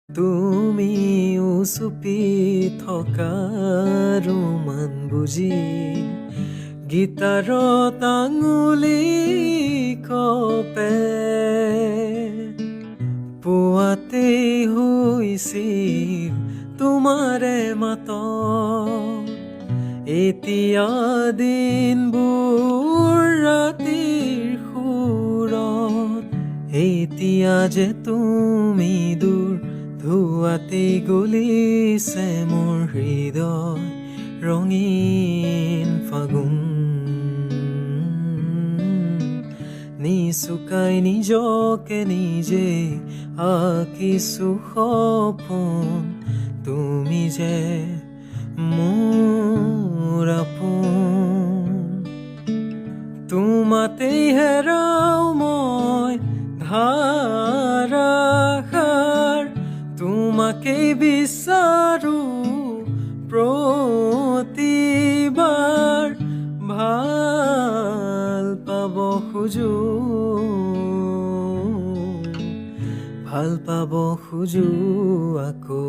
তুমি চুপি থকা ৰোমান বুজি গীটাৰত আঙুলি কপে পুৱাতেই হৈছিল তোমাৰে মাত এতিয়া দিনবোৰ ৰাতিৰ সুৰত এতিয়া যে তুমি দূৰ ধুৱাতেই গলিছে মোৰ হৃদয় ৰঙীন ফাগুন নিচুকাই নিজকে নিজে আঁকিছো সপোন তুমি যে মোৰ আপোন তোমাতেই হেৰাও মই ধাৰাসাৰ তোমাকেই বিচাৰো প্ৰতিবাৰ ভাল পাব খোজো আকৌ